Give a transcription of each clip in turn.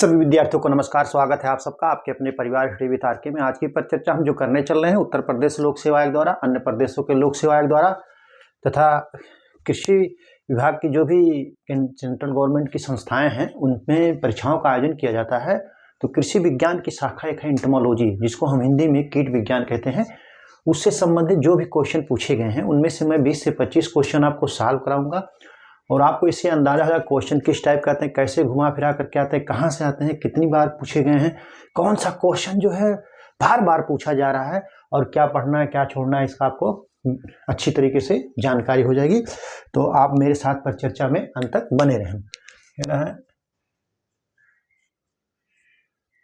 सभी विद्यार्थियों को नमस्कार। स्वागत है आप सबका आपके अपने परिवार टीवी तारके में। आज की परिचर्चा हम जो करने चल रहे हैं उत्तर प्रदेश लोक सेवा आयोग द्वारा, अन्य प्रदेशों के लोक सेवा आयोग द्वारा तथा कृषि विभाग की जो भी सेंट्रल गवर्नमेंट की संस्थाएं हैं उनमें परीक्षाओं का आयोजन किया जाता है। तो कृषि विज्ञान की शाखा एक है एंटोमोलॉजी, जिसको हम हिंदी में कीट विज्ञान कहते हैं। उससे संबंधित जो भी क्वेश्चन पूछे गए हैं उनमें से मैं 20 से 25 क्वेश्चन आपको सॉल्व कराऊंगा और आपको इससे अंदाजा होगा क्वेश्चन किस टाइप का आते हैं, कैसे घुमा फिरा करके आते हैं, कहाँ से आते हैं, कितनी बार पूछे गए हैं, कौन सा क्वेश्चन जो है बार बार पूछा जा रहा है और क्या पढ़ना है क्या छोड़ना है, इसका आपको अच्छी तरीके से जानकारी हो जाएगी। तो आप मेरे साथ परिचर्चा में अंत तक बने रहें।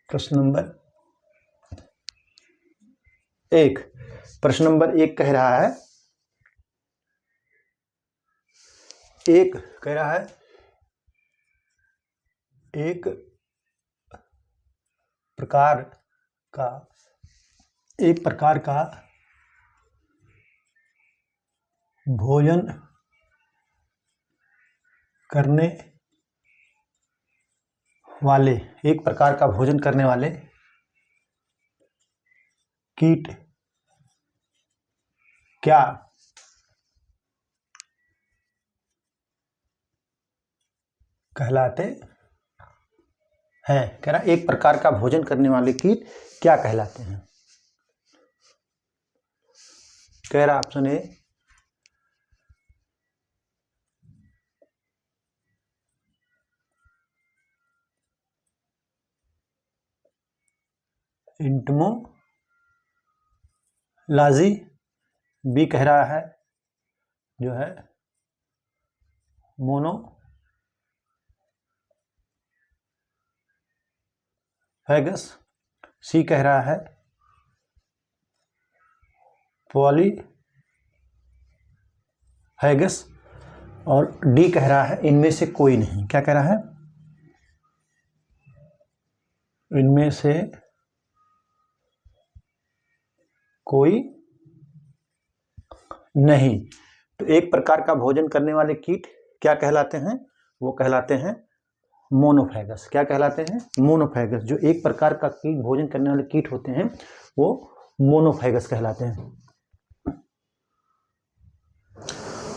प्रश्न नंबर 1 प्रश्न नंबर 1 कह रहा है, एक प्रकार का भोजन करने वाले कीट क्या कहलाते हैं। कह रहा एक प्रकार का भोजन करने वाले कीट क्या कहलाते हैं। कह रहा ऑप्शन ए एंटोमोलॉजी, बी कह रहा है जो है मोनोफैगस, सी कह रहा है पॉलीफैगस और डी कह रहा है इनमें से कोई नहीं। क्या कह रहा है? इनमें से कोई नहीं। तो एक प्रकार का भोजन करने वाले कीट क्या कहलाते हैं? वो कहलाते हैं मोनोफैगस। क्या कहलाते हैं? मोनोफैगस। जो एक प्रकार का कीट भोजन करने वाले कीट होते हैं वो मोनोफैगस कहलाते हैं।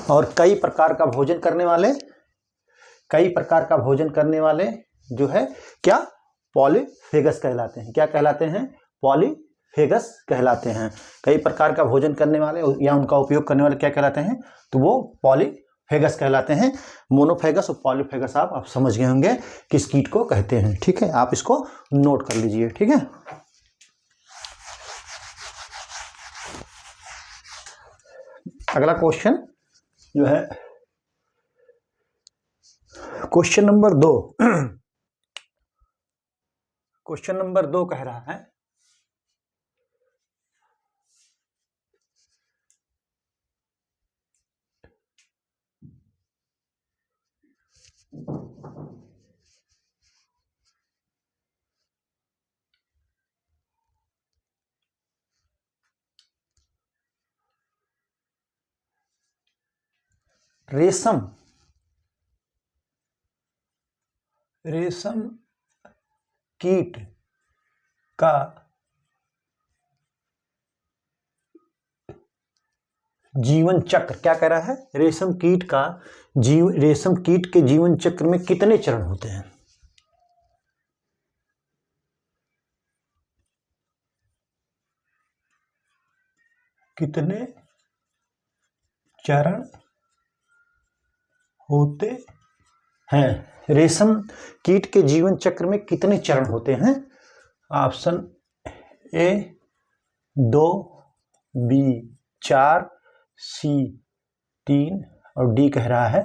और कई प्रकार का भोजन करने वाले जो है क्या पॉलीफेगस कहलाते हैं। क्या कहलाते हैं? पॉलीफेगस कहलाते हैं। कई प्रकार का भोजन करने वाले या उनका उपयोग करने वाले क्या कहलाते हैं? तो वो पॉलीफेगस कहलाते हैं। मोनोफैगस और पॉलीफेगस आप समझ गए होंगे किस कीट को कहते हैं। ठीक है, आप इसको नोट कर लीजिए। ठीक है, अगला क्वेश्चन जो है क्वेश्चन नंबर 2 क्वेश्चन नंबर 2 कह रहा है रेशम कीट का जीवन चक्र। क्या कह रहा है? रेशम कीट के जीवन चक्र में कितने चरण होते हैं? कितने चरण होते हैं? रेशम कीट के जीवन चक्र में कितने चरण होते हैं? ऑप्शन ए 2, बी 4, सी 3 और डी कह रहा है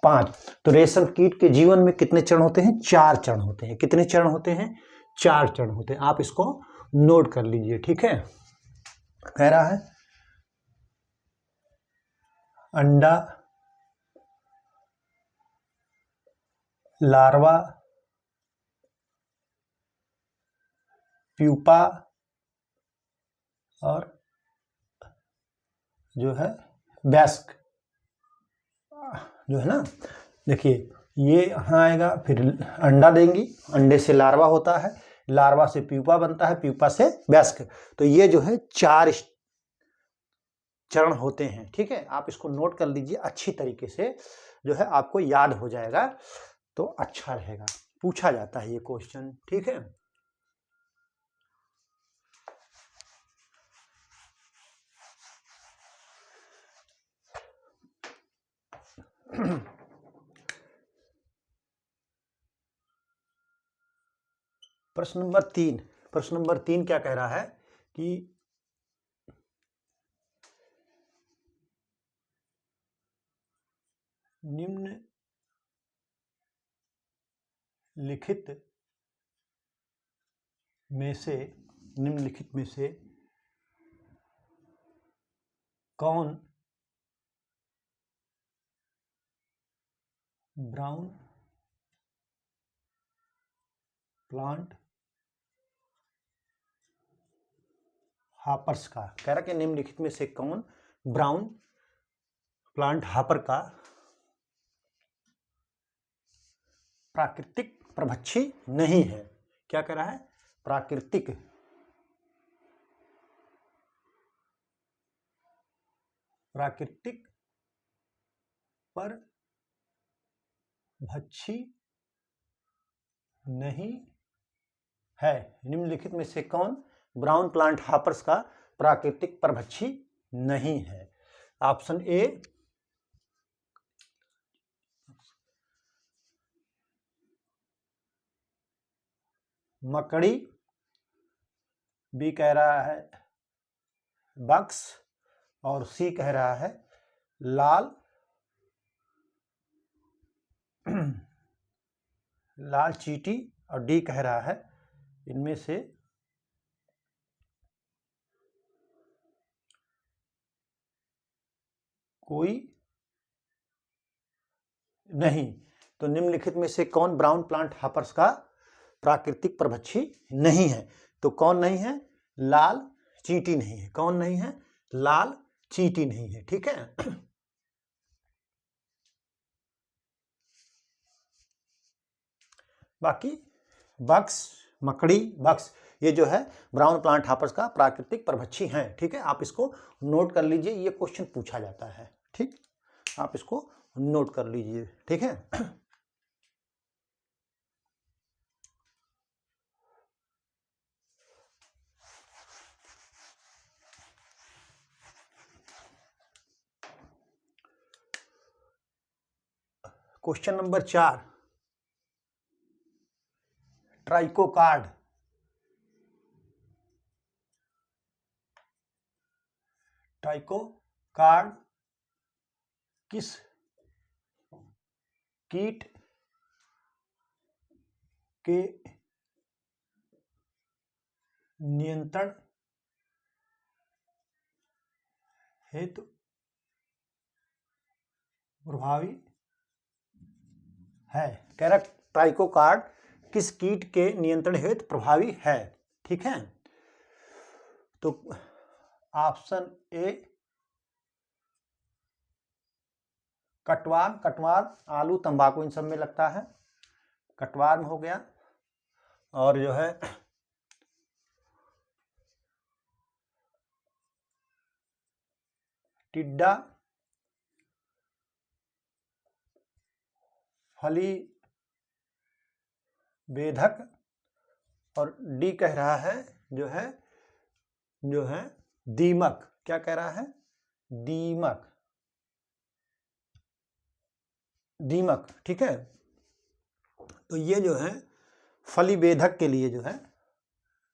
5। तो रेशम कीट के जीवन में कितने चरण होते हैं? 4 चरण होते हैं। कितने चरण होते हैं? 4 चरण होते हैं। आप इसको नोट कर लीजिए। ठीक है, कह रहा है अंडा, लार्वा, प्यूपा और जो है वयस्क जो है ना। देखिए ये यहाँ आएगा, फिर अंडा देंगी, अंडे से लार्वा होता है, लार्वा से प्यूपा बनता है, प्यूपा से वयस्क। तो ये जो है 4 चरण होते हैं। ठीक है, आप इसको नोट कर लीजिए अच्छी तरीके से, जो है आपको याद हो जाएगा तो अच्छा रहेगा। पूछा जाता है ये क्वेश्चन। ठीक है, प्रश्न नंबर 3 क्या कह रहा है कि निम्नलिखित में से कौन ब्राउन प्लांट हापर्स का, कह रहा कि निम्नलिखित में से कौन ब्राउन प्लांट हापर का प्राकृतिक प्रभक्षी नहीं है। क्या कह रहा है? प्राकृतिक परभक्षी नहीं है। निम्नलिखित में से कौन ब्राउन प्लांट हापर्स का प्राकृतिक परभक्षी नहीं है? ऑप्शन ए मकड़ी, बी कह रहा है बक्स, और सी कह रहा है लाल चींटी, और डी कह रहा है इनमें से कोई नहीं। तो निम्नलिखित में से कौन ब्राउन प्लांट हापर्स का प्राकृतिक परभक्षी नहीं है? तो कौन नहीं है? लाल चींटी नहीं है। कौन नहीं है? लाल चींटी नहीं है। ठीक है, बाकी बक्स, मकड़ी, बक्स, ये जो है ब्राउन प्लांट हापर्स का प्राकृतिक परभक्षी हैं। ठीक है, आप इसको नोट कर लीजिए, ये क्वेश्चन पूछा जाता है। ठीक, आप इसको नोट कर लीजिए। ठीक है, क्वेश्चन नंबर 4, ट्राइकोकार्ड किस कीट के नियंत्रण हेतु प्रभावी है? कह रहा ट्राइकोकार्ड किस कीट के नियंत्रण हेतु प्रभावी है? ठीक है, तो ऑप्शन ए कटवार, आलू, तंबाकू, इन सब में लगता है। कटवार में हो गया, और जो है टिड्डा, फली बेधक, और डी कह रहा है जो है दीमक। क्या कह रहा है? दीमक। ठीक है, तो ये जो है फली बेधक के लिए जो है,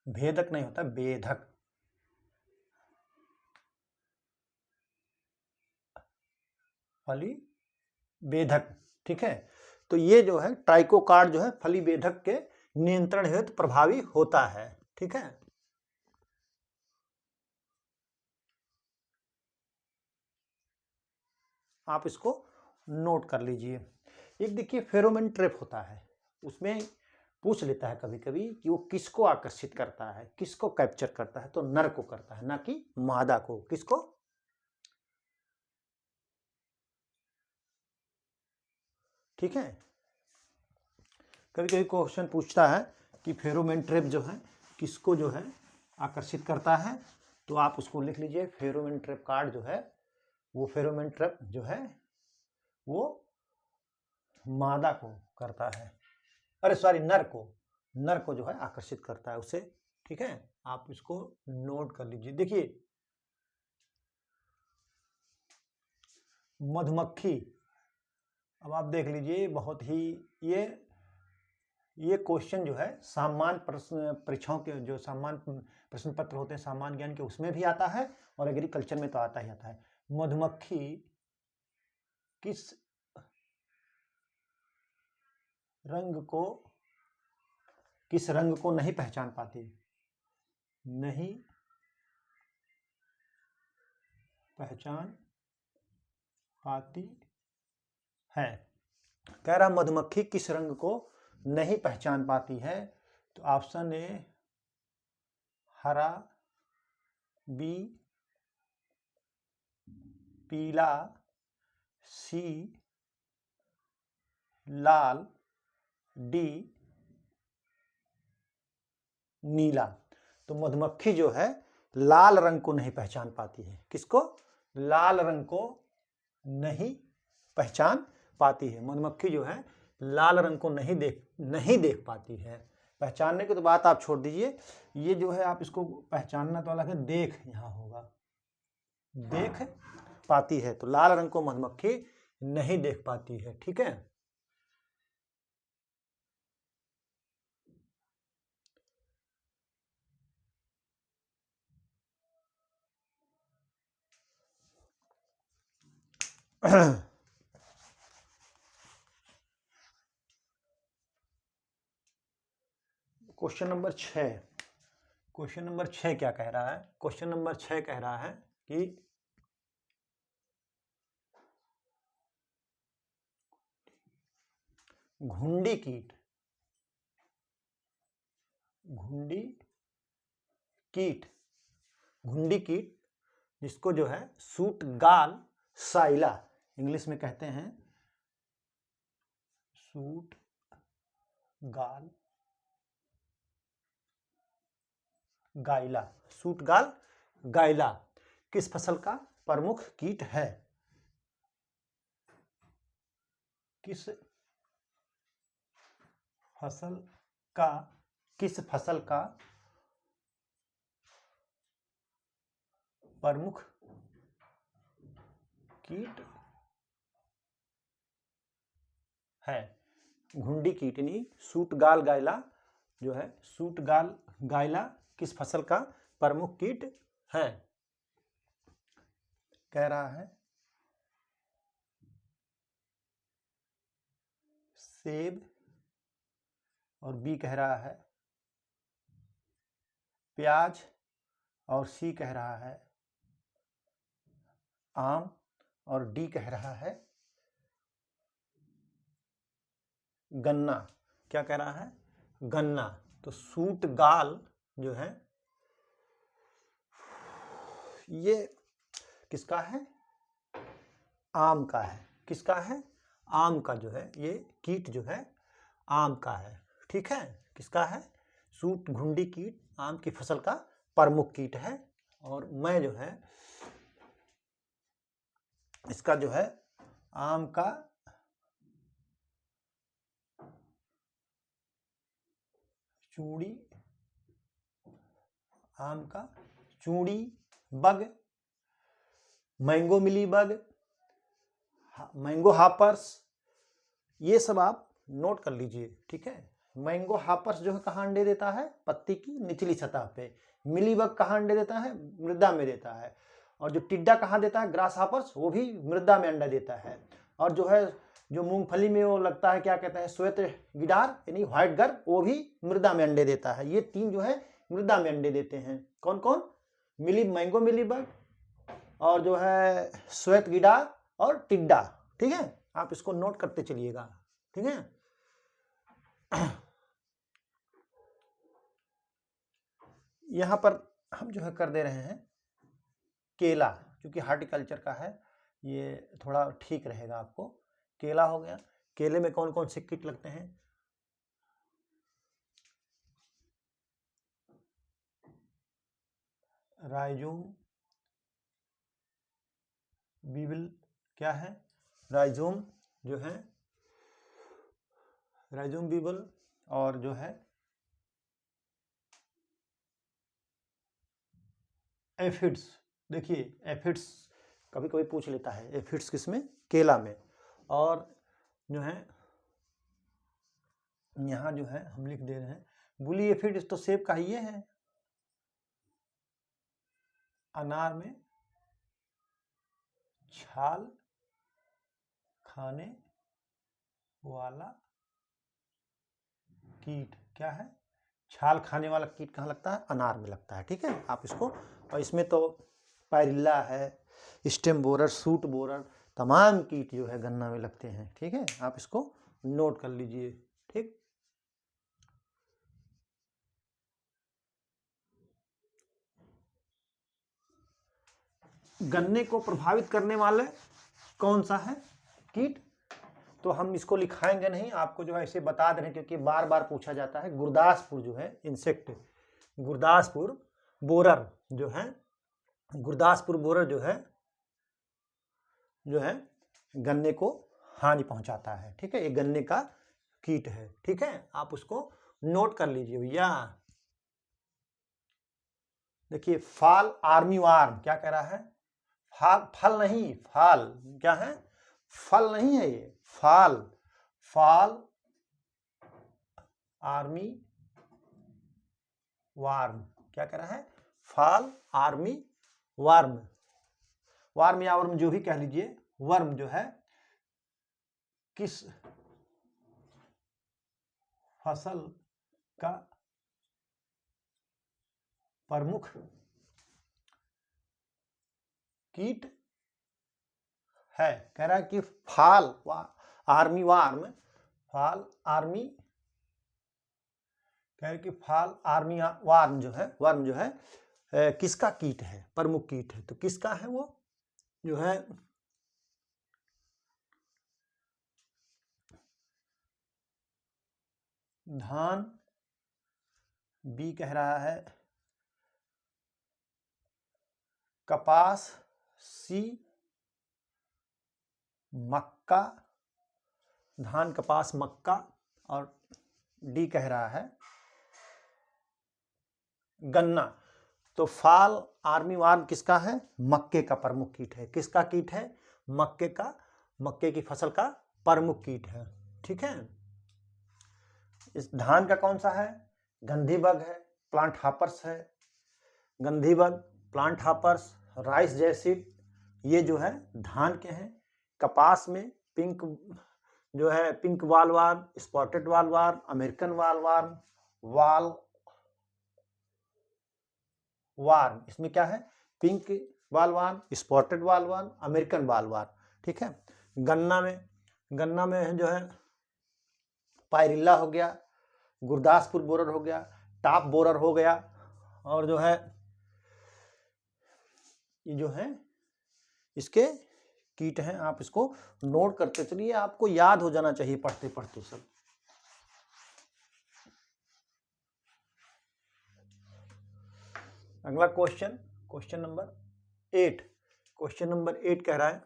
भेदक नहीं होता, बेधक, फली बेधक। ठीक है, तो ये जो है ट्राइकोकार्ड जो है फली बेधक के नियंत्रण हेतु प्रभावी होता है। ठीक है, आप इसको नोट कर लीजिए। एक देखिए फेरोमोन ट्रैप होता है, उसमें पूछ लेता है कभी कभी कि वो किसको आकर्षित करता है, किसको कैप्चर करता है? तो नर को करता है, ना कि मादा को। किसको? ठीक है, कभी कभी क्वेश्चन पूछता है कि फेरोमोन ट्रैप जो है किसको जो है आकर्षित करता है, तो आप उसको लिख लीजिए। फेरोमोन ट्रैप कार्ड जो है वो फेरोमोन ट्रैप जो है वो मादा को करता है, अरे सॉरी नर को जो है आकर्षित करता है उसे। ठीक है, आप इसको नोट कर लीजिए। देखिए मधुमक्खी, अब आप देख लीजिए, बहुत ही ये क्वेश्चन जो है सामान्य प्रश्न परीक्षाओं के जो सामान्य प्रश्न पत्र होते हैं सामान्य ज्ञान के उसमें भी आता है और एग्रीकल्चर में तो आता ही आता है। मधुमक्खी किस रंग को नहीं पहचान पाती, नहीं पहचान पाती है। कह रहा मधुमक्खी किस रंग को नहीं पहचान पाती है, तो ऑप्शन ए हरा, बी पीला, सी लाल, डी नीला। तो मधुमक्खी जो है लाल रंग को नहीं पहचान पाती है। किसको? लाल रंग को नहीं पहचान पाती है। मधुमक्खी जो है लाल रंग को नहीं देख पाती है। पहचानने की तो बात आप छोड़ दीजिए, ये जो है आप इसको पहचानना तो अलग है, देख यहाँ होगा, देख पाती है। तो लाल रंग को मधुमक्खी नहीं देख पाती है। ठीक है, क्वेश्चन नंबर 6। क्वेश्चन नंबर 6 क्या कह रहा है? क्वेश्चन नंबर 6 कह रहा है कि घुंडी कीट जिसको जो है सूट गाल साइला इंग्लिश में कहते हैं, सूट गाल गाइला किस फसल का प्रमुख कीट है? किस फसल का प्रमुख कीट है? घुंडी कीटनी सूटगाल गाइला जो है, सूटगाल गाइला किस फसल का प्रमुख कीट है? कह रहा है सेब, और बी कह रहा है प्याज, और सी कह रहा है आम, और डी कह रहा है गन्ना। क्या कह रहा है? गन्ना। तो सूट गाल जो है ये किसका है? आम का है। किसका है? आम का जो है ये कीट जो है आम का है। ठीक है, किसका है? सूट घुंडी कीट आम की फसल का प्रमुख कीट है। और मैं जो है इसका जो है आम का चूड़ी bug, mango mealy bug, mango hoppers, ये सब आप नोट कर लीजिए। ठीक है, मैंगो हापर्स जो है कहाँ अंडे देता है? पत्ती की निचली सतह पे। मिलीबग कहाँ अंडे देता है? मृदा में देता है। और जो टिड्डा कहाँ देता है? ग्रास हापर्स, वो भी मृदा में अंडा देता है। और जो है जो मूंगफली में वो लगता है, क्या कहते हैं, श्वेत गिडार यानी व्हाइट गर, वो भी मृदा में अंडे देता है। ये तीन जो है मृदा में अंडे देते हैं। कौन कौन? मैंगो मिलीबग, और जो है श्वेत गिडार, और टिड्डा। ठीक है, आप इसको नोट करते चलिएगा। ठीक है, यहां पर हम जो है कर दे रहे हैं केला, क्योंकि हार्टिकल्चर का है, ये थोड़ा ठीक रहेगा आपको। केला हो गया। केले में कौन कौन से कीट लगते हैं? राइजोम बीबल क्या है, राइजोम जो है, राइजोम बीबल, और जो है एफिड्स। देखिए एफिड्स कभी कभी पूछ लेता है, एफिड्स किसमें, केला में। और जो है यहाँ जो है हम लिख दे रहे हैं बुली एफिड्स, तो सेब का ही ये है, अनार में छाल खाने वाला कीट क्या है, छाल खाने वाला कीट कहाँ लगता है, अनार में लगता है। ठीक है, आप इसको, और इसमें तो पायरिल्ला है, स्टेम बोरर, सूट बोरर, तमाम कीट जो है गन्ना में लगते हैं। ठीक है, आप इसको नोट कर लीजिए। ठीक, गन्ने को प्रभावित करने वाले कौन सा है कीट, तो हम इसको लिखाएंगे नहीं, आपको जो है इसे बता दे रहे हैं क्योंकि बार बार पूछा जाता है। गुरदासपुर जो है इंसेक्ट, गुरदासपुर बोरर जो है, गुरदासपुर बोरर जो है गन्ने को हानि पहुंचाता है। ठीक है, ये गन्ने का कीट है। ठीक है, आप उसको नोट कर लीजिए भैया। देखिए फाल आर्मी वार्म क्या कह रहा है, फाल, फल नहीं, फाल क्या है, फल नहीं है ये, फाल, फाल आर्मी वार्म क्या कह रहा है, फाल आर्मी वार्म, वार्म या वर्म जो भी कह लीजिए, वर्म जो है किस फसल का प्रमुख कीट है। कह रहा है कि फाल आर्मी वार्म, फाल आर्मी, कह रहे कि फाल आर्मी वार्म जो है, वर्म जो है किसका कीट है, प्रमुख कीट है। तो किसका है वो, जो है धान, बी कह रहा है कपास, सी मक्का, धान कपास मक्का, और डी कह रहा है गन्ना। तो फाल आर्मी वार्म किसका है, मक्के का प्रमुख कीट है। किसका कीट है, मक्के का, मक्के की फसल का प्रमुख कीट है। ठीक है, इस धान का कौन सा है, गंधी बग है, प्लांट हापर्स है, गंधी बग, प्लांट हापर्स, राइस जैसिड, ये जो है धान के हैं। कपास में पिंक जो है, पिंक वाल वार्म, स्पॉटेड वाल वार्म, अमेरिकन वाल वार्म, वाल वार्म, इसमें क्या है, पिंक वाल वार्म, स्पॉटेड वाल वार्म, अमेरिकन वाल वार्म। ठीक है, गन्ना में जो है पायरिल्ला हो गया, गुरदासपुर बोरर हो गया, टॉप बोरर हो गया, और जो है ये जो है इसके कीट हैं। आप इसको नोट करते चलिए, आपको याद हो जाना चाहिए पढ़ते पढ़ते सब। अगला question, question number 8, question number 8 कह रहा है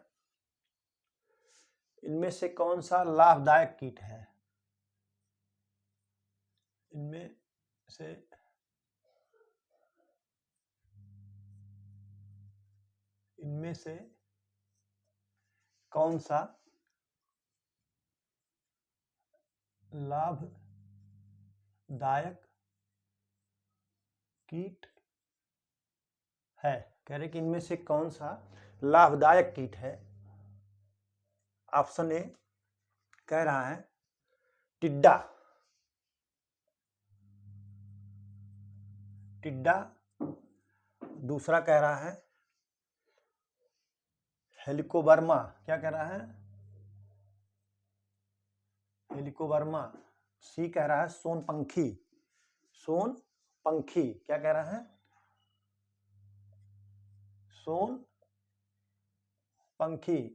इनमें से कौन सा लाभदायक कीट है, इनमें से कौन सा लाभदायक कीट है। कह रहे कि इनमें से कौन सा लाभदायक कीट है। ऑप्शन ए कह रहा है टिड्डा, टिड्डा, दूसरा कह रहा है हेलिकोबर्मा, क्या कह रहा है, हेलिकोबर्मा, सी कह रहा है सोनपंखी, सोनपंखी, क्या कह रहा है, सोनपंखी।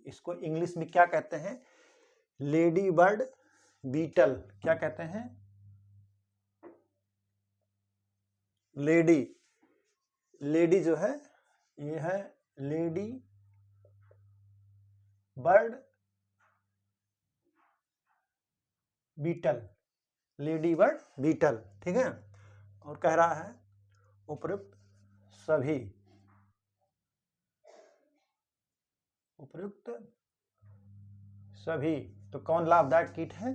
इसको इंग्लिश में क्या कहते हैं, लेडी बर्ड बीटल, क्या कहते हैं, लेडी लेडी जो है ये है ladybird beetle, ladybird beetle, ठीक है। और कह रहा है उपयुक्त सभी, तो कौन लाभदायक कीट है?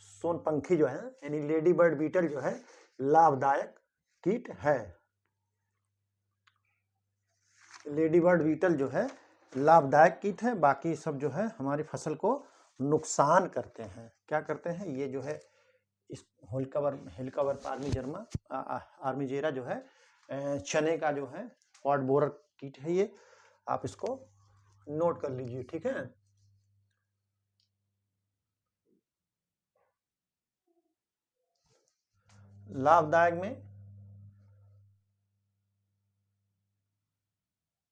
सोनपंखी जो है यानी लेडी बर्ड बीटल जो है लाभदायक कीट है। लेडी बर्ड बीटल जो है लाभदायक कीट है, बाकी सब जो है हमारी फसल को नुकसान करते हैं। क्या करते हैं? ये जो है इस हेलिकवर आर्मीजेरा जो है चने का जो है पॉड बोरर कीट है, ये आप इसको नोट कर लीजिए, ठीक है। लाभदायक में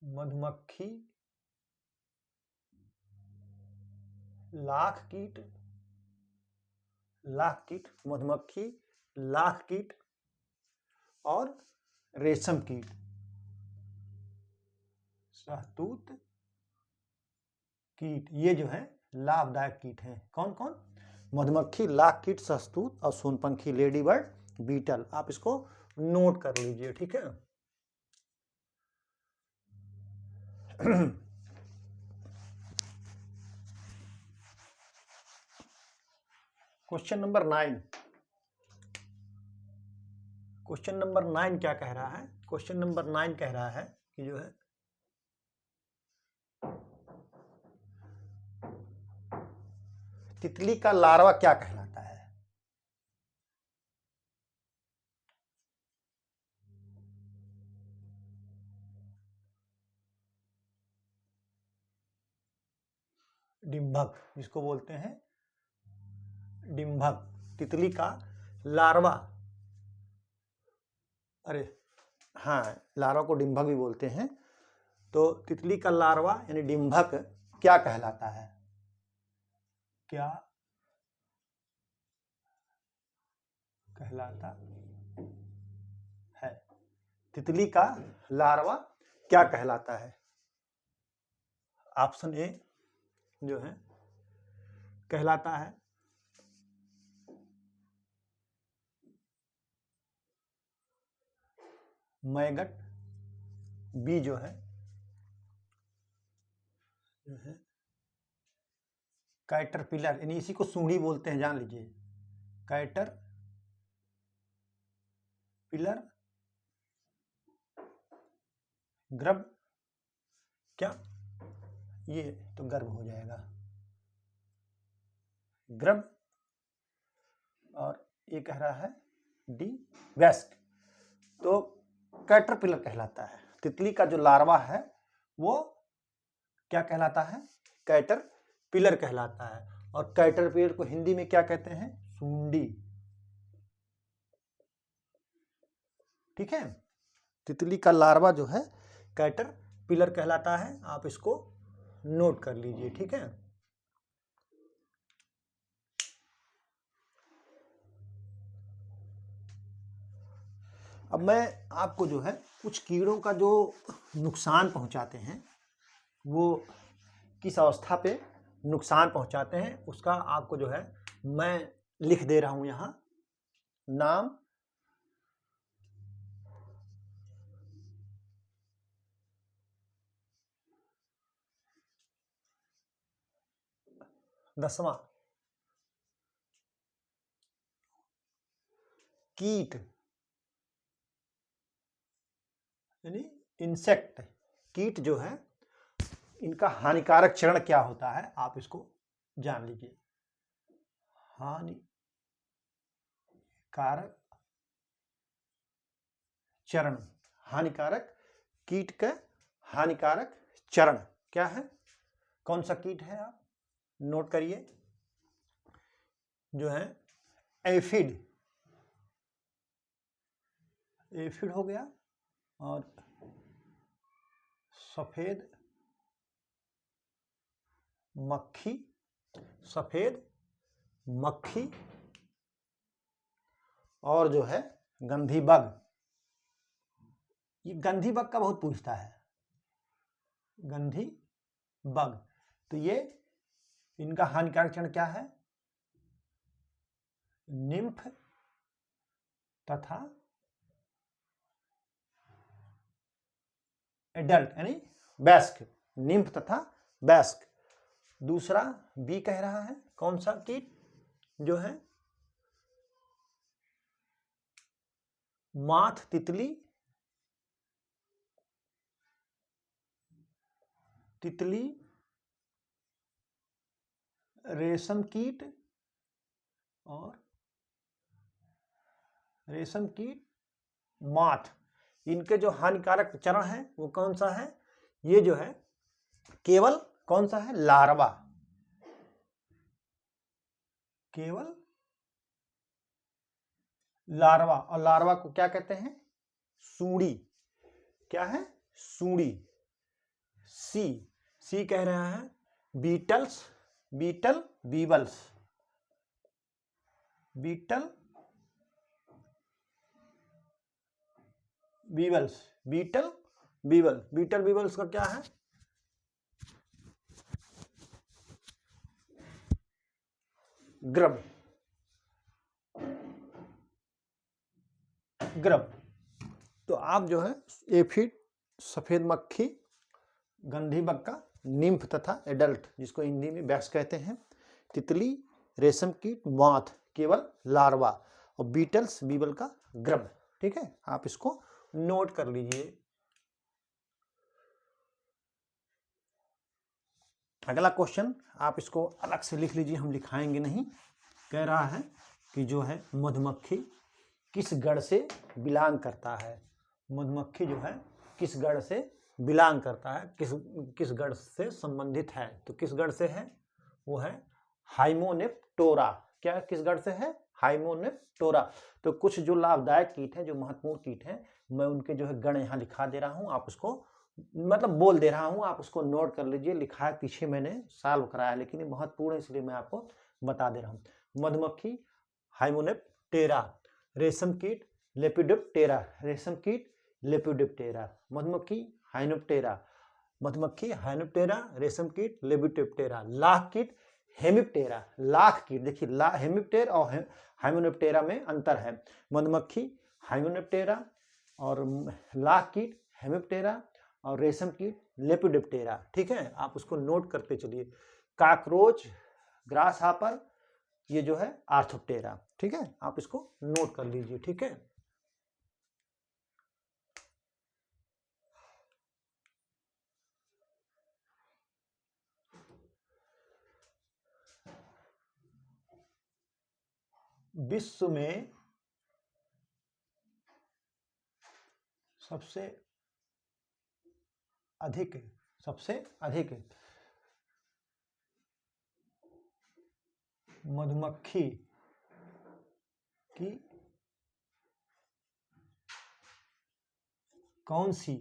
मधुमक्खी, लाख कीट, मधुमक्खी, लाख कीट और रेशम कीट, शहतूत कीट, ये जो है लाभदायक कीट हैं। कौन कौन? मधुमक्खी, लाख कीट, शहतूत और सोनपंखी, लेडी बर्ड बीटल। आप इसको नोट कर लीजिए, ठीक है। क्वेश्चन नंबर 9, क्वेश्चन नंबर 9 क्या कह रहा है? क्वेश्चन नंबर 9 कह रहा है कि जो है तितली का लार्वा क्या कहलाता है? डिंभक, जिसको बोलते हैं डिंभक। तितली का लार्वा, अरे हाँ, लार्वा को डिंभक भी बोलते हैं। तो तितली का लार्वा यानी डिंभक क्या कहलाता है? क्या कहलाता है? तितली का लार्वा क्या कहलाता है? ऑप्शन ए जो है कहलाता है मैगट, बी जो है कैटरपिलर, यानी इसी को सूंडी बोलते हैं, जान लीजिए। कैटरपिलर, ग्रब, क्या ये तो गर्भ हो जाएगा, ग्रब। और ये कह रहा है डी वेस्ट, तो कैटरपिलर कहलाता है। तितली का जो लार्वा है वो क्या कहलाता है? कैटरपिलर कहलाता है। और कैटरपिलर को हिंदी में क्या कहते हैं? सूंडी, ठीक है। तितली का लार्वा जो है कैटरपिलर कहलाता है, आप इसको नोट कर लीजिए, ठीक है। अब मैं आपको जो है कुछ कीड़ों का जो नुकसान पहुंचाते हैं वो किस अवस्था पे नुकसान पहुंचाते हैं उसका आपको जो है मैं लिख दे रहा हूं यहां। नाम, दसवां कीट यानी इंसेक्ट, कीट जो है इनका हानिकारक चरण क्या होता है आप इसको जान लीजिए। हानिकारक चरण, हानिकारक कीट का हानिकारक चरण क्या है? कौन सा कीट है? आप नोट करिए। जो है एफिड, एफिड हो गया, और सफेद मक्खी, सफेद मक्खी, और जो है गंधी बग, ये गंधी बग का बहुत पूछता है, गंधी बग। तो ये इनका हानिकारक चरण क्या है? निम्फ तथा एडल्ट यानी वयस्क, निम्फ तथा वयस्क। दूसरा बी कह रहा है कौन सा कीट जो है? माथ तितली, तितली, रेशम कीट और रेशम कीट, माथ। इनके जो हानिकारक चरण है वो कौन सा है? ये जो है केवल कौन सा है? लार्वा, केवल लार्वा। और लार्वा को क्या कहते हैं? सूंडी। क्या है? सूंडी। सी, सी कह रहा है बीटल्स, बीटल बीबल्स, बीटल बीबल्स, बीटल बीबल। बीटल बीबल्स का क्या है? Grub, grub. तो आप जो है एफिड, सफेद मक्खी, गंधी बग का, निम्फ तथा एडल्ट जिसको हिंदी में वयस्क कहते हैं, तितली, रेशम कीट, माथ केवल लार्वा, और बीटल्स बीबल का ग्रब। ठीक है, आप इसको नोट कर लीजिए। अगला क्वेश्चन आप इसको अलग से लिख लीजिए, हम लिखाएंगे नहीं। कह रहा है कि जो है मधुमक्खी किस गण से बिलोंग करता है? मधुमक्खी जो है किस गण से बिलोंग करता है, किस गण से संबंधित है? तो किस गण से है? वो है हाइमेनोप्टेरा। क्या किस गण से है? हाइमेनोप्टेरा। तो कुछ जो लाभदायक कीट हैं, जो महत्वपूर्ण कीट हैं, मैं उनके जो है गण यहाँ लिखा दे रहा हूँ, आप उसको मतलब बोल दे रहा हूँ, आप उसको नोट कर लीजिए। लिखा है पीछे, मैंने सॉल्व कराया, लेकिन ये महत्वपूर्ण है इसलिए मैं आपको बता दे रहा हूँ। मधुमक्खी हाइमेनोप्टेरा, रेशम कीट लेपिडोप्टेरा, रेशम कीट लेपिडोप्टेरा, मधुमक्खी हाइमेनोप्टेरा, मधुमक्खी हाइमेनोप्टेरा, रेशम कीट लेपिडोप्टेरा, लाख कीट हेमिप्टेरा। लाख कीट, देखिए हेमिप्टेर और हाइमेनोप्टेरा में अंतर है। मधुमक्खी हाइमेनोप्टेरा और लाख कीट हेमिप्टेरा और रेशम कीट लेपिडोप्टेरा। ठीक है, आप उसको नोट करते चलिए। काकरोच, ग्रास हापर, ये जो है आर्थोप्टेरा। ठीक है, आप इसको नोट कर लीजिए। ठीक है, विश्व में सबसे अधिक मधुमक्खी की कौन सी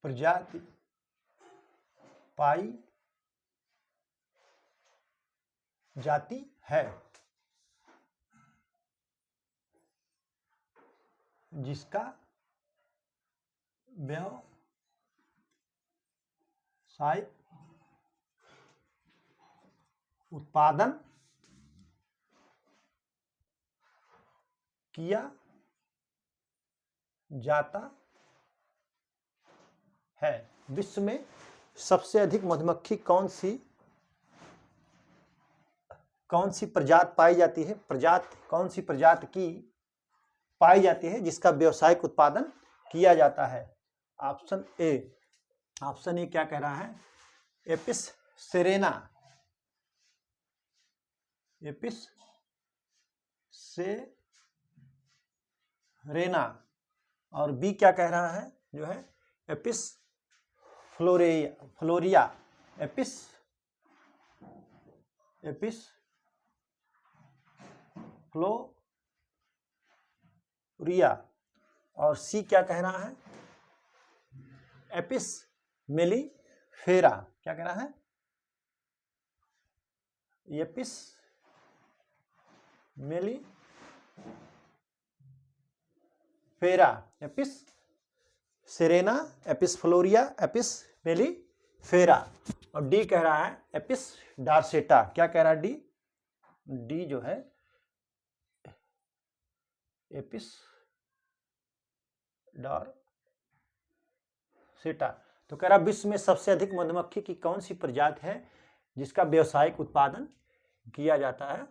प्रजाति पाई जाती है, जिसका व्यावसायिक उत्पादन किया जाता है? विश्व में सबसे अधिक मधुमक्खी कौन सी प्रजाति पाई जाती है? कौन सी प्रजाति की पाई जाती है जिसका व्यावसायिक उत्पादन किया जाता है? ऑप्शन ए क्या कह रहा है? Apis Serena, Apis Serena. और बी क्या कह रहा है? जो है एपिस फ्लोरिया, एपिस फ्लोरिया। और सी क्या कह रहा है? Apis mellifera. क्या कह रहा है? एपिस फेरा, Apis Serena, Apis फ्लोरिया, Apis mellifera. और डी कह रहा है एपिस डार्सेटा। क्या कह रहा है डी? डी जो है एपिस डार्सेटा। तो कह रहा विश्व में सबसे अधिक मधुमक्खी की कौन सी प्रजाति है जिसका व्यावसायिक उत्पादन किया जाता है?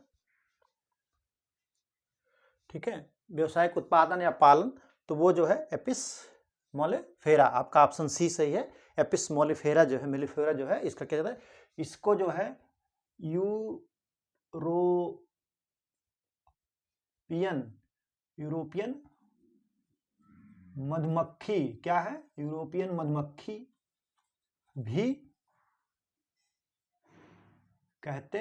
ठीक है, व्यावसायिक उत्पादन या पालन, तो वो जो है एपिस मोलिफेरा। आपका ऑप्शन सी सही है। एपिस मोलिफेरा जो है, मेलिफेरा जो है, इसका क्या कहता है, इसको जो है यूरोपियन मधुमक्खी, क्या है, यूरोपियन मधुमक्खी भी कहते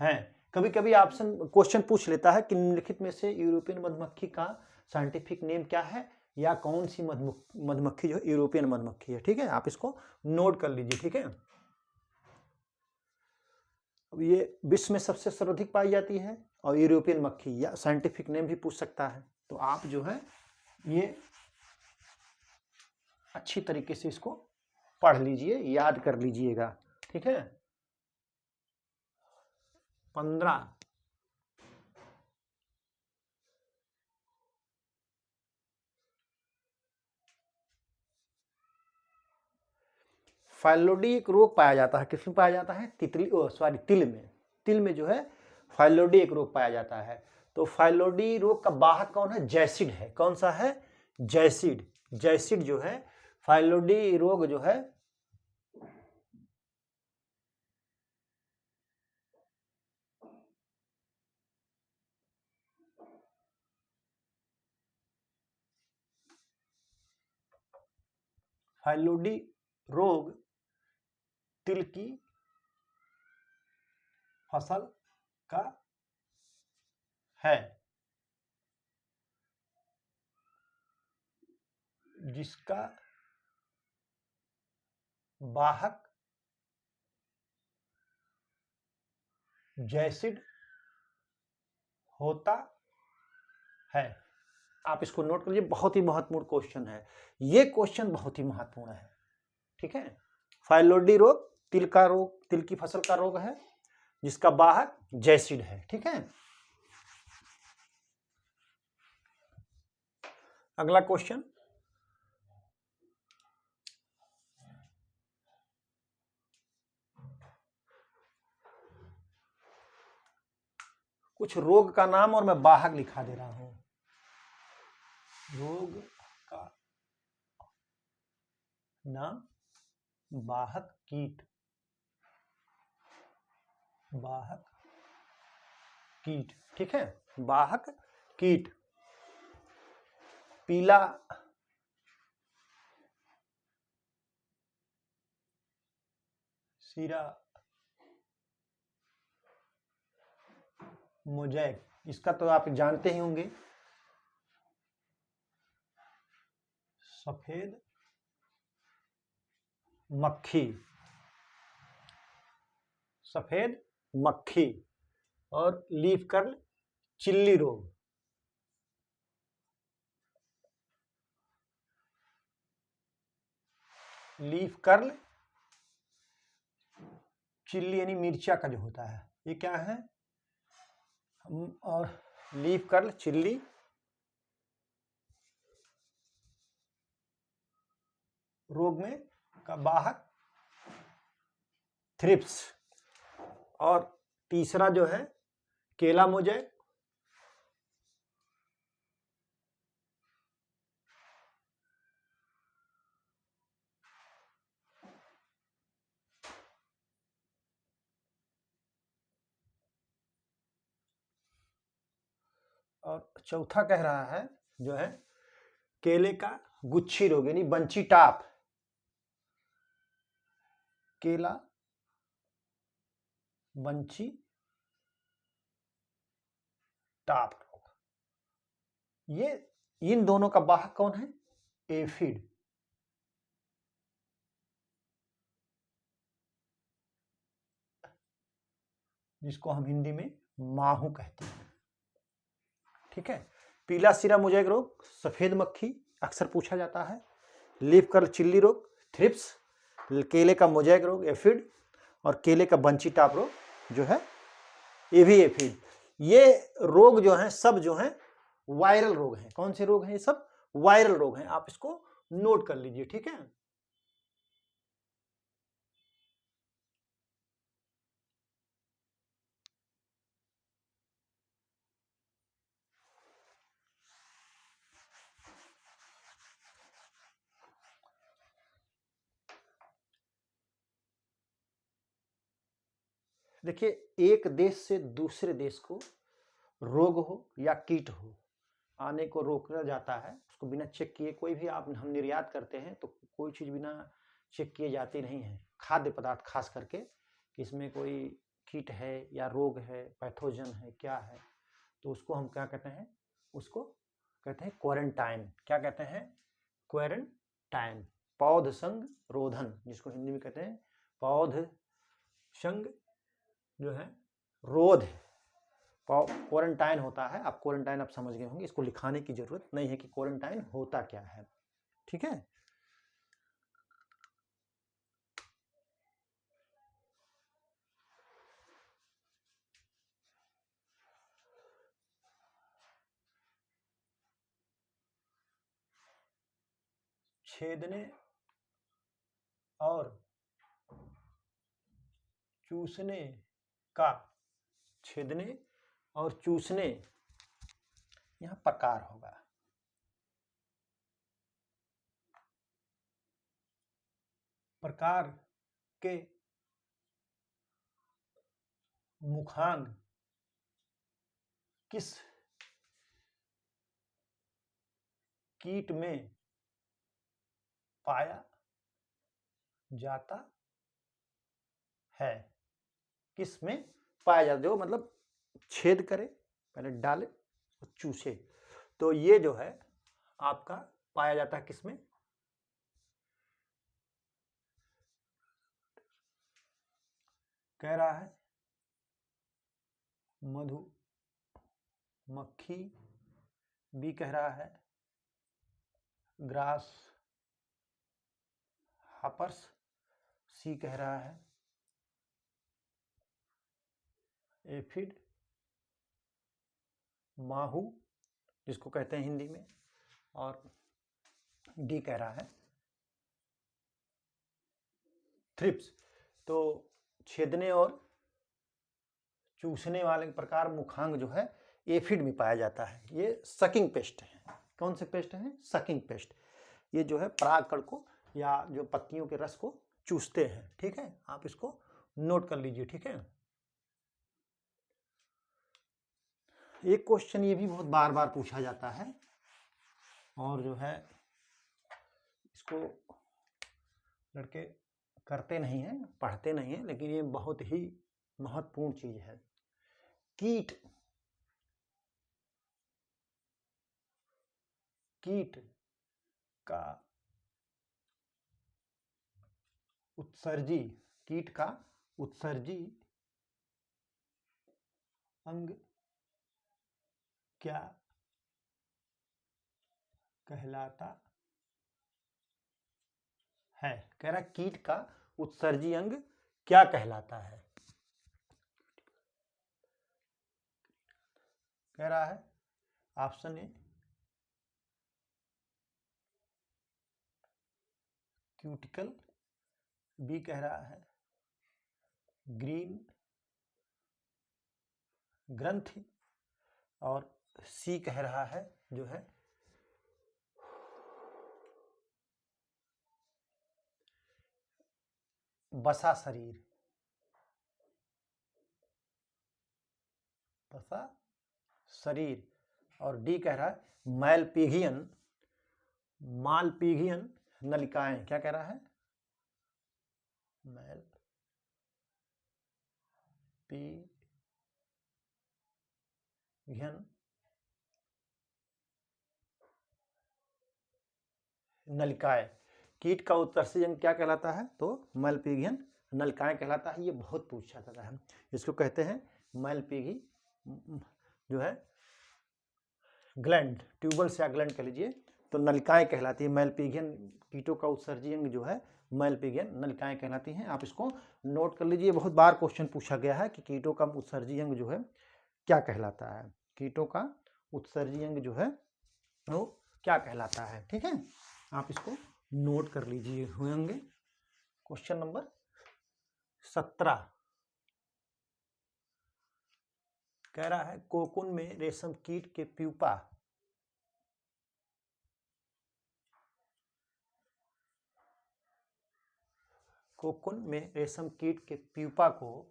हैं। कभी कभी ऑप्शन क्वेश्चन पूछ लेता है कि निम्नलिखित में से यूरोपियन मधुमक्खी का साइंटिफिक नेम क्या है, या कौन सी मधुमक्खी जो यूरोपियन मधुमक्खी है। ठीक है, आप इसको नोट कर लीजिए। ठीक है, अब ये विश्व में सबसे सर्वाधिक पाई जाती है और यूरोपियन मक्खी, या साइंटिफिक नेम भी पूछ सकता है। तो आप जो है ये अच्छी तरीके से इसको पढ़ लीजिए, याद कर लीजिएगा। ठीक है, 15 फाइलोडी एक रोग पाया जाता है, किसमें पाया जाता है? तिल में। तिल में जो है फाइलोडी एक रोग पाया जाता है। तो फाइलोडी रोग का वाहक कौन है? जैसिड है। कौन सा है? जैसिड। जैसिड जो है फाइलोडी रोग जो है फाइलोडी रोग तिल की फसल का है, जिसका वाहक जैसिड होता है। आप इसको नोट कर लीजिए, बहुत ही महत्वपूर्ण क्वेश्चन है ये। क्वेश्चन बहुत ही महत्वपूर्ण है। ठीक है, फाइलोडी रोग तिल का रोग, तिल की फसल का रोग है जिसका वाहक जैसिड है। ठीक है, अगला क्वेश्चन, कुछ रोग का नाम और मैं वाहक लिखा दे रहा हूं। रोग का नाम, वाहक कीट, वाहक कीट। ठीक है, वाहक कीट। पीला सीरा मोजैक, इसका तो आप जानते ही होंगे। सफेद मक्खी, सफेद मक्खी। और लीफ कर्ल चिल्ली रोग, लीफ कर्ल चिल्ली यानी मिर्चा का जो होता है, ये क्या है? और लीफ कर्ल चिल्ली रोग में का वाहक थ्रिप्स। और तीसरा जो है केला मोजैक, और चौथा कह रहा है जो है केले का गुच्छी रोग यानी बंची टाप, केला बंची टाप रोग। ये इन दोनों का वाहक कौन है? एफिड। जिसको हम हिंदी में माहू कहते हैं। ठीक है, पीला सिरा मोज़ेक रोग, सफेद मक्खी अक्सर पूछा जाता है। लीफ कर्ल चिल्ली रोग, थ्रिप्स, केले का मोज़ेक रोग, एफिड, और केले का बंची टाप रोग जो है ये भी एफिड। ये रोग जो हैं सब जो हैं वायरल रोग हैं। कौन से रोग हैं? ये सब वायरल रोग हैं। आप इसको नोट कर लीजिए, ठीक है। देखिए, एक देश से दूसरे देश को रोग हो या कीट हो आने को रोका जाता है। उसको बिना चेक किए कोई भी हम निर्यात करते हैं तो कोई चीज़ बिना चेक किए जाती नहीं है। खाद्य पदार्थ खास करके कि इसमें कोई कीट है या रोग है, पैथोजन है, क्या है, तो उसको हम क्या कहते हैं? उसको कहते हैं क्वारंटाइन। क्या कहते हैं? क्वारंटाइन। पौध संग रोधन, जिसको हिंदी में कहते हैं पौध संग जो है रोध। क्वारंटाइन होता है। आप क्वारंटाइन आप समझ गए होंगे, इसको लिखाने की जरूरत नहीं है कि क्वारंटाइन होता क्या है, ठीक है। छेदने और चूसने का, छेदने और चूसने यहां प्रकार होगा। प्रकार के मुखांग किस कीट में पाया जाता है? किस में पाया जाता है? जो मतलब छेद करे, पहले डाले और चूसे, तो ये जो है आपका पाया जाता है किसमें? कह रहा है मधु मक्खी, बी कह रहा है ग्रास हापर्स, सी कह रहा है एफिड, माहू जिसको कहते हैं हिंदी में, और डी कह रहा है थ्रिप्स। तो छेदने और चूसने वाले प्रकार मुखांग जो है एफिड में पाया जाता है। ये सकिंग पेस्ट है। कौन से पेस्ट है? Sucking paste. ये जो है परागकण को या जो पत्तियों के रस को चूसते हैं, ठीक है। आप इसको नोट कर लीजिए, ठीक है। एक क्वेश्चन ये भी बहुत बार बार पूछा जाता है और जो है इसको लड़के करते नहीं हैं, पढ़ते नहीं हैं, लेकिन ये बहुत ही महत्वपूर्ण चीज है। कीट का उत्सर्जी, कीट का उत्सर्जी अंग क्या कहलाता है? कह रहा कीट का उत्सर्जी अंग क्या कहलाता है? कह रहा है ऑप्शन ए क्यूटिकल, बी कह रहा है ग्रीन ग्रंथि, और सी कह रहा है जो है बसा शरीर, बसा शरीर, और डी कह रहा है मैलपीघियन, मालपीघियन नलिकाएं। क्या कह रहा है? मैल पीघियन नलिकाएं। कीट का उत्सर्जी अंग क्या कहलाता है? तो मैलपीघियन नलिकाएं कहलाता है। ये बहुत पूछा जाता है। इसको कहते हैं मैलपीघी जो है ग्लैंड, ट्यूबल्स या ग्लैंड कह लीजिए, तो नलिकाएं कहलाती है। मैलपिगियन कीटों का उत्सर्जी अंग जो है मैलपिगियन नलिकाएं कहलाती हैं। आप इसको नोट कर लीजिए, बहुत बार क्वेश्चन पूछा गया है कि कीटों का उत्सर्जी अंग जो है क्या कहलाता है। कीटों का उत्सर्जी अंग जो है वो क्या कहलाता है, ठीक है। आप इसको नोट कर लीजिए होंगे। क्वेश्चन नंबर 17 कह रहा है कोकुन में रेशम कीट के प्यूपा कोकुन में रेशम कीट के प्यूपा को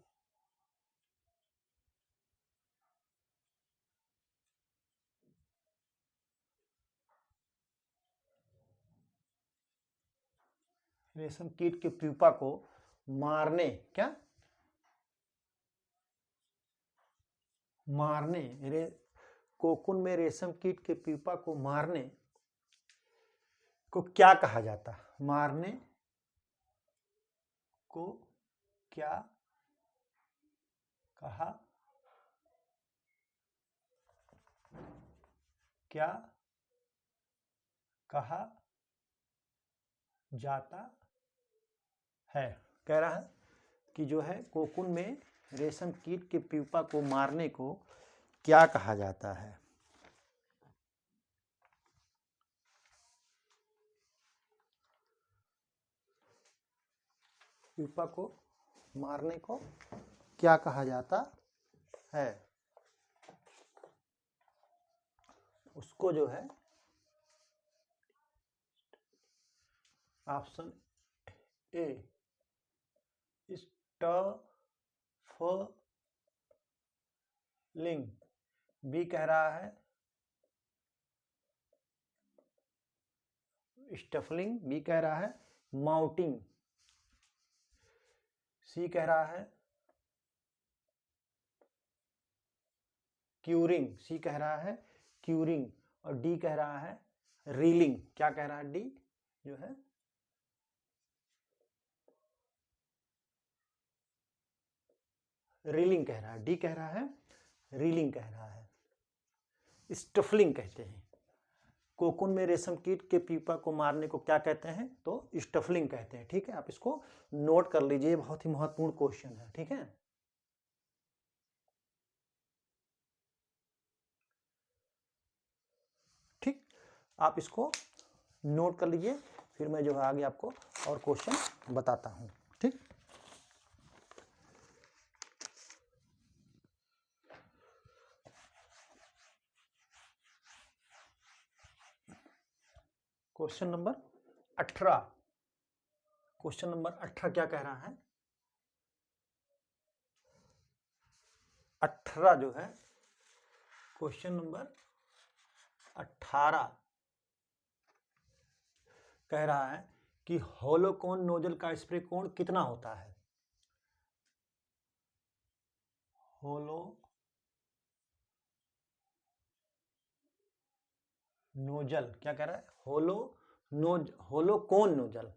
रेशम कीट के प्यूपा को मारने, क्या मारने, कोकुन में रेशम कीट के प्यूपा को मारने को क्या कहा जाता है? मारने को क्या कहा, क्या कहा जाता है। कह रहा है कि जो है कोकुन में रेशम कीट के प्यूपा को मारने को क्या कहा जाता है। प्यूपा को मारने को क्या कहा जाता है, उसको जो है ऑप्शन ए स्टफलिंग, बी कह रहा है स्टफलिंग, बी कह रहा है माउटिंग, सी कह रहा है क्यूरिंग, सी कह रहा है क्यूरिंग, और डी कह रहा है रीलिंग। क्या कह रहा है? डी जो है रीलिंग कह रहा है, डी कह रहा है रीलिंग कह रहा है। स्टफलिंग कहते हैं कोकुन में रेशम कीट के प्यूपा को मारने को, क्या कहते हैं? तो स्टफलिंग कहते हैं, ठीक है। आप इसको नोट कर लीजिए, बहुत ही महत्वपूर्ण क्वेश्चन है, ठीक है। ठीक, आप इसको नोट कर लीजिए, फिर मैं जो है आगे आपको और क्वेश्चन बताता हूं, ठीक। क्वेश्चन नंबर 18, क्वेश्चन नंबर 18 क्या कह रहा है? 18 जो है क्वेश्चन नंबर 18 कह रहा है कि होलो कोन नोजल का स्प्रे कोण कितना होता है। होलो नोजल, क्या कह रहा है? होलो कोन नोजल,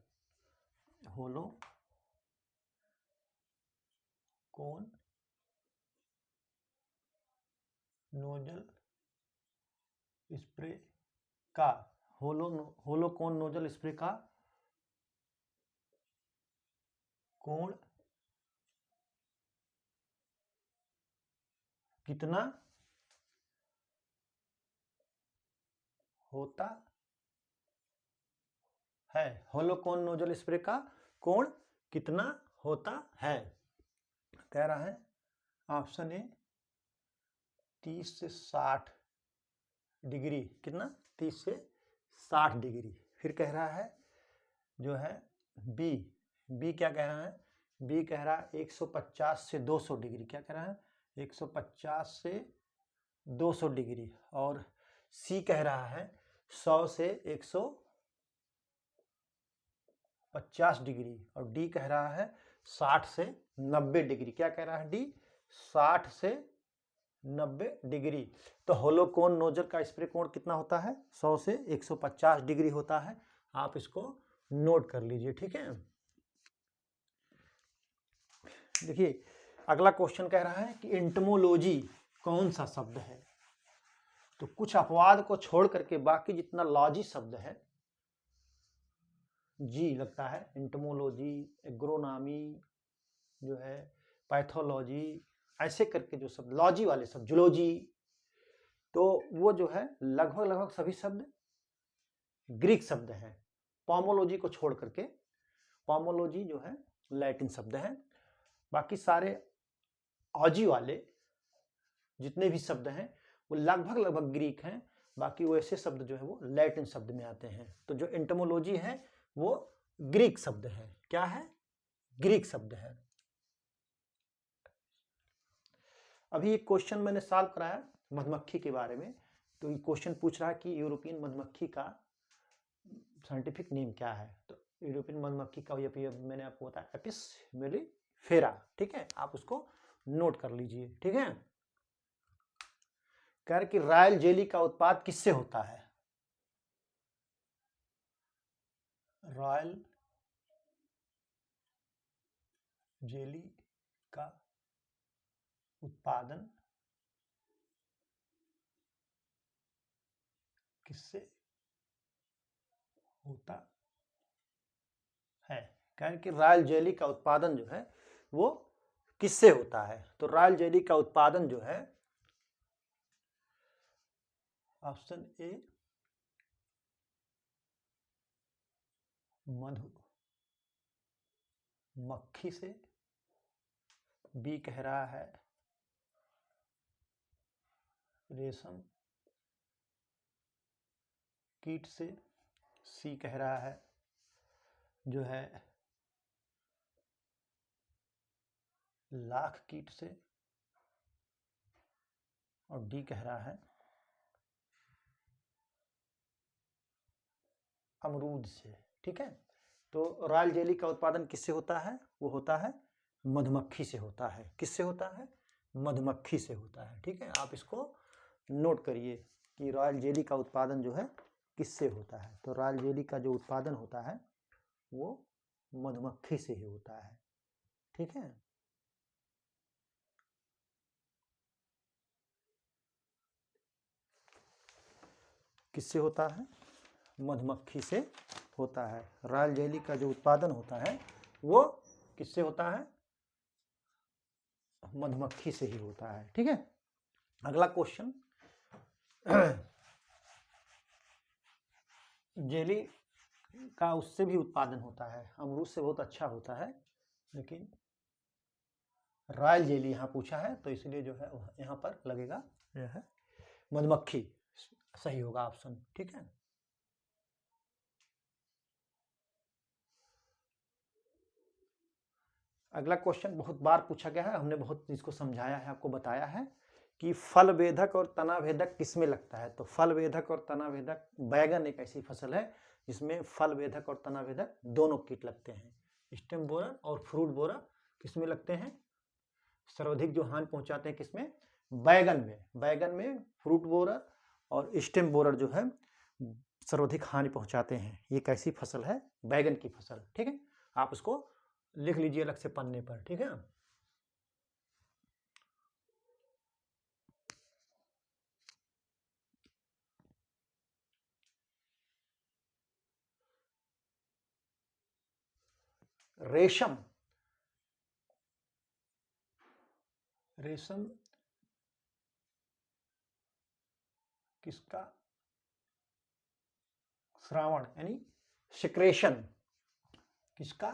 होलो कोन नोजल स्प्रे का, होलो कोन नोजल स्प्रे का कोण कितना होता है। होलो कोन नोजल स्प्रे का कोण कितना होता है, कह रहा है ऑप्शन ए 30 से 60 डिग्री, कितना? 30 से 60 डिग्री। फिर कह रहा है जो है बी क्या कह रहा है? बी कह रहा है 150 से 200 डिग्री, क्या कह रहा है? 150 से 200 डिग्री। और सी कह रहा है 100 से 150 डिग्री। और डी कह रहा है 60 से 90 डिग्री। क्या कह रहा है? डी 60 से 90 डिग्री। तो होलो कोन नोजल का स्प्रे कोण कितना होता है? 100 से 150 डिग्री होता है। आप इसको नोट कर लीजिए, ठीक है। देखिए अगला क्वेश्चन कह रहा है कि एंटोमोलॉजी कौन सा शब्द है। तो कुछ अपवाद को छोड़ करके बाकी जितना लॉजी शब्द है, जी लगता है, एंटोमोलॉजी, एग्रोनॉमी जो है, पैथोलॉजी, ऐसे करके जो शब्द लॉजी वाले शब्द, जूलॉजी, तो वो जो है लगभग लगभग सभी शब्द ग्रीक शब्द हैं, पोमोलॉजी को छोड़ करके। पोमोलॉजी जो है लैटिन शब्द है, बाकी सारे ऑजी वाले जितने भी शब्द हैं वो लगभग लगभग ग्रीक हैं, बाकी वैसे शब्द जो है वो लैटिन शब्द में आते हैं। तो जो एंटोमोलॉजी है वो ग्रीक शब्द है। क्या है? ग्रीक शब्द है। अभी एक क्वेश्चन मैंने सॉल्व कराया मधुमक्खी के बारे में, तो ये क्वेश्चन पूछ रहा है कि यूरोपियन मधुमक्खी का साइंटिफिक नेम क्या है। तो यूरोपियन मधुमक्खी का ये मैंने आपको बताया एपिस मेलिफेरा, ठीक है, आप उसको नोट कर लीजिए, ठीक है। कह रहे कि रॉयल जेली का उत्पाद किससे होता है? रॉयल जेली का उत्पादन किससे होता है? कह रहे कि रॉयल जेली का उत्पादन जो है वो किससे होता है? तो रॉयल जेली का उत्पादन जो है, ऑप्शन ए मधुमक्खी से, बी कह रहा है रेशम कीट से, सी कह रहा है जो है लाख कीट से, और डी कह रहा है अमरूद से, ठीक है। तो रॉयल जेली का उत्पादन किससे होता है? वो होता है मधुमक्खी से होता है। किससे होता है? मधुमक्खी से होता है, ठीक है। आप इसको नोट करिए कि रॉयल जेली का उत्पादन जो है किससे होता है। तो रॉयल जेली का जो उत्पादन होता है वो मधुमक्खी से ही होता है, ठीक है। किससे होता है? मधुमक्खी से होता है। रॉयल जेली का जो उत्पादन होता है वो किससे होता है? मधुमक्खी से ही होता है, ठीक है। अगला क्वेश्चन, जेली का उससे भी उत्पादन होता है, अमरूद से बहुत अच्छा होता है, लेकिन रॉयल जेली यहाँ पूछा है तो इसलिए जो है यहाँ पर लगेगा जो है मधुमक्खी, सही होगा ऑप्शन, ठीक है। अगला क्वेश्चन बहुत बार पूछा गया है, हमने बहुत इसको समझाया है, आपको बताया है कि फल वेधक और तना वेधक किसमें लगता है। तो फल वेधक और तना वेधक, बैगन एक ऐसी फसल है जिसमें फल वेधक और तना वेधक दोनों कीट लगते हैं। स्टेम बोरर और फ्रूट बोरर किसमें लगते हैं? सर्वाधिक जो हानि पहुंचाते हैं किसमें? बैगन में। बैगन में फ्रूट बोरर और स्टेम बोरर जो है सर्वाधिक हानि पहुंचाते हैं। ये कैसी फसल है? बैगन की फसल, ठीक है। आप उसको लिख लीजिए अलग से पन्ने पर, ठीक है। रेशम, रेशम किसका श्रावण यानी सिक्रेशन, किसका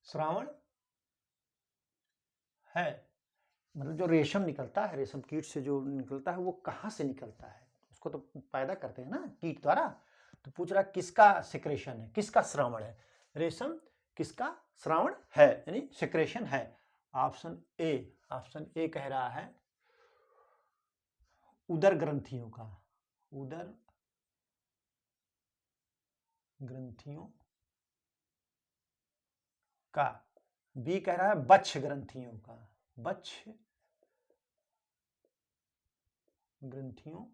श्रावण है? मतलब जो रेशम निकलता है, रेशम कीट से जो निकलता है वो कहाँ से निकलता है? उसको तो पैदा करते हैं ना कीट द्वारा। तो पूछ रहा किसका सिक्रेशन है, किसका श्रावण है? रेशम किसका श्रावण है यानी सिक्रेशन है। ऑप्शन ए, ऑप्शन ए कह रहा है उदर ग्रंथियों का, उदर ग्रंथियों का। बी कह रहा है बच्छ ग्रंथियों का, बच्छ ग्रंथियों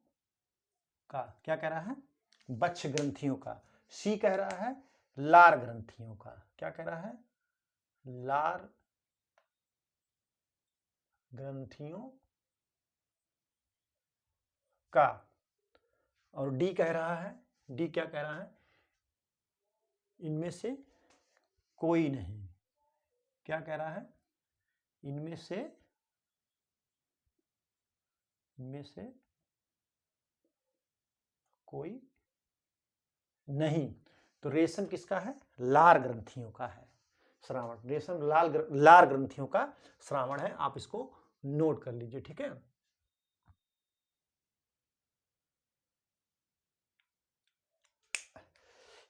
का। क्या कह रहा है? बच्छ ग्रंथियों का। सी कह रहा है लार ग्रंथियों का। क्या कह रहा है? लार ग्रंथियों का, और डी कह रहा है, डी क्या कह रहा है, इनमें से कोई नहीं। क्या कह रहा है, इनमें से कोई नहीं। तो रेशम किसका है, लार ग्रंथियों का है श्रावण। रेशम लार ग्रंथियों का श्रावण है, आप इसको नोट कर लीजिए, ठीक है।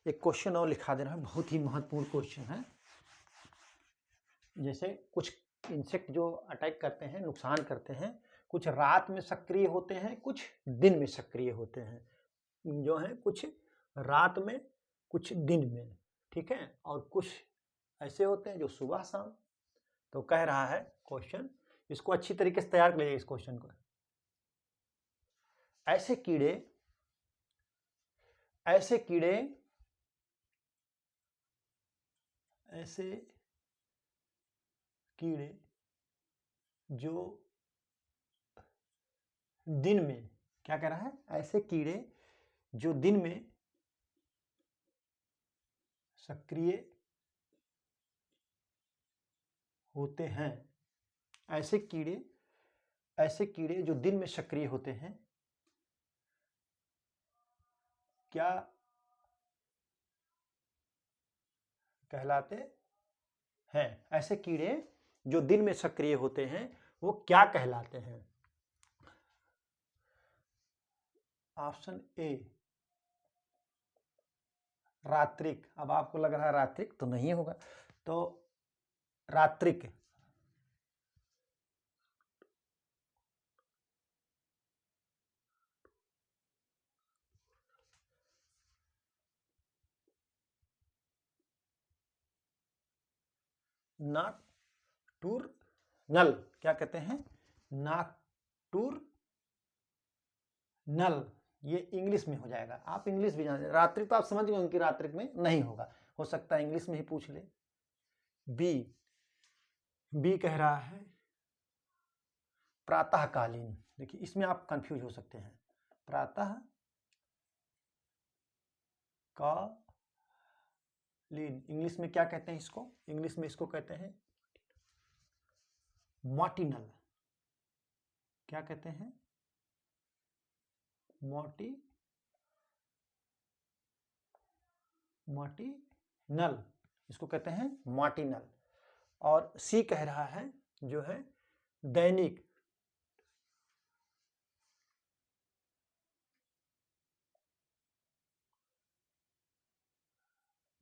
एक क्वेश्चन और लिखा दे रहा है, बहुत ही महत्वपूर्ण क्वेश्चन है। जैसे कुछ इंसेक्ट जो अटैक करते हैं, नुकसान करते हैं, कुछ रात में सक्रिय होते हैं, कुछ दिन में सक्रिय होते हैं जो है, कुछ रात में कुछ दिन में, ठीक है, और कुछ ऐसे होते हैं जो सुबह शाम। तो कह रहा है क्वेश्चन, इसको अच्छी तरीके से तैयार कर लीजिए इस क्वेश्चन को। ऐसे कीड़े जो दिन में, क्या कह रहा है, ऐसे कीड़े जो दिन में सक्रिय होते हैं, ऐसे कीड़े जो दिन में सक्रिय होते हैं, क्या कहलाते हैं? ऐसे कीड़े जो दिन में सक्रिय होते हैं वो क्या कहलाते हैं? ऑप्शन ए रात्रिक। अब आपको लग रहा है रात्रिक, तो नहीं होगा, तो रात्रिक। नॉकटूर्नल, क्या कहते हैं, नॉकटूर्नल। ये इंग्लिश में हो जाएगा, आप इंग्लिश भी जान, रात्रिक तो आप समझ गए उनकी, रात्रिक में नहीं होगा, हो सकता है इंग्लिश में ही पूछ ले। बी कह रहा है प्रातःकालीन। देखिए इसमें आप कंफ्यूज हो सकते हैं, प्रातः कालीन इंग्लिश में क्या कहते हैं इसको, इंग्लिश में इसको कहते हैं मॉटिनल। क्या कहते हैं, मॉटिनल, इसको कहते हैं मॉटिनल। और सी कह रहा है जो है दैनिक।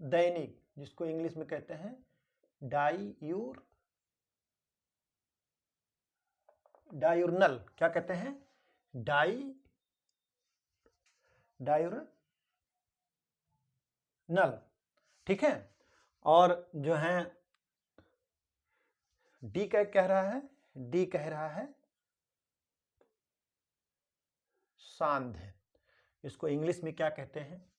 दैनिक जिसको इंग्लिश में कहते हैं डायूर्नल। क्या कहते हैं, डायूर्नल, ठीक है। और जो है डी क्या कह रहा है, डी कह रहा है सांध्य। इसको इंग्लिश में क्या कहते हैं,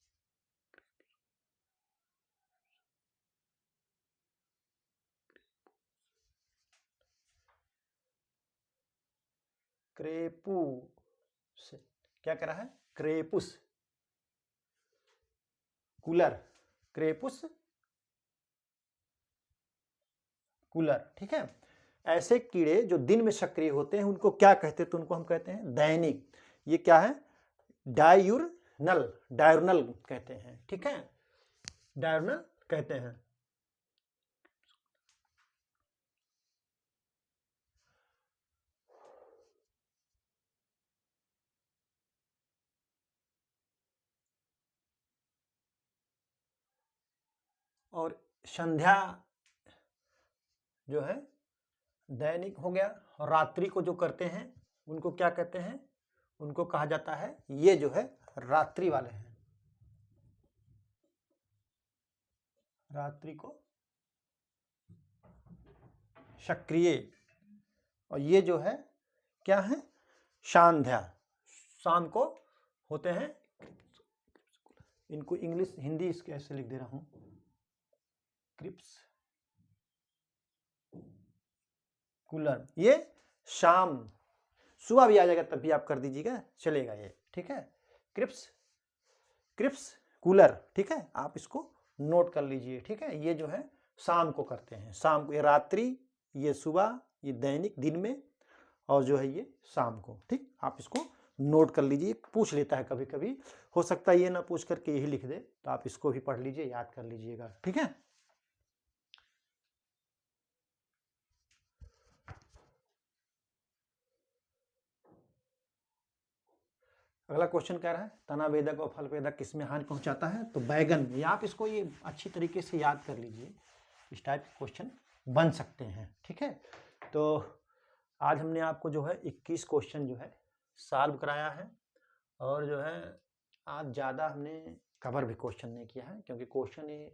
क्रेपुस। क्या कह रहा है, क्रेपुस कूलर, क्रेपुस कूलर, ठीक है। ऐसे कीड़े जो दिन में सक्रिय होते हैं उनको क्या कहते हैं, तो उनको हम कहते हैं दैनिक। ये क्या है, डायurnal कहते हैं, ठीक है, डायurnal कहते हैं। और संध्या जो है दैनिक हो गया, और रात्रि को जो करते हैं उनको क्या कहते हैं, उनको कहा जाता है, ये जो है रात्रि वाले हैं, रात्रि को सक्रिय। और ये जो है क्या है, सांध्या, शाम को होते हैं। इनको इंग्लिश हिंदी इसके ऐसे लिख दे रहा हूं, क्रिप्स कूलर, ये शाम सुबह भी आ जाएगा तब भी आप कर दीजिएगा, चलेगा ये, ठीक है। क्रिप्स क्रिप्स कूलर, ठीक है, आप इसको नोट कर लीजिए, ठीक है। ये जो है शाम को करते हैं, शाम को, ये रात्रि, ये सुबह, ये दैनिक दिन में, और जो है ये शाम को, ठीक। आप इसको नोट कर लीजिए, पूछ लेता है कभी कभी, हो सकता है ये ना पूछ करके यही लिख दे, तो आप इसको भी पढ़ लीजिए, याद कर लीजिएगा, ठीक है। अगला क्वेश्चन कह रहा है तना भेदक और फल भेदक किसमें हानि पहुंचाता है, तो बैगन में। आप इसको ये अच्छी तरीके से याद कर लीजिए, इस टाइप के क्वेश्चन बन सकते हैं, ठीक है। तो आज हमने आपको जो है 21 क्वेश्चन जो है सॉल्व कराया है, और जो है आज ज़्यादा हमने कवर भी क्वेश्चन नहीं किया है, क्योंकि क्वेश्चन ये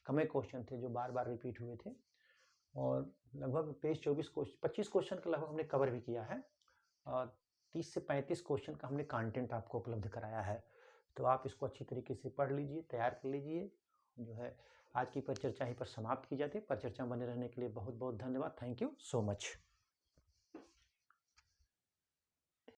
कम क्वेश्चन थे जो बार बार रिपीट हुए थे, और लगभग 25 क्वेश्चन का लगभग हमने कवर भी किया है, और 30 से 35 क्वेश्चन का हमने कंटेंट आपको उपलब्ध कराया है। तो आप इसको अच्छी तरीके से पढ़ लीजिए, तैयार कर लीजिए। जो है आज की परिचर्चा यहीं पर समाप्त की जाती है। परिचर्चा में बने रहने के लिए बहुत बहुत धन्यवाद। Thank you so much.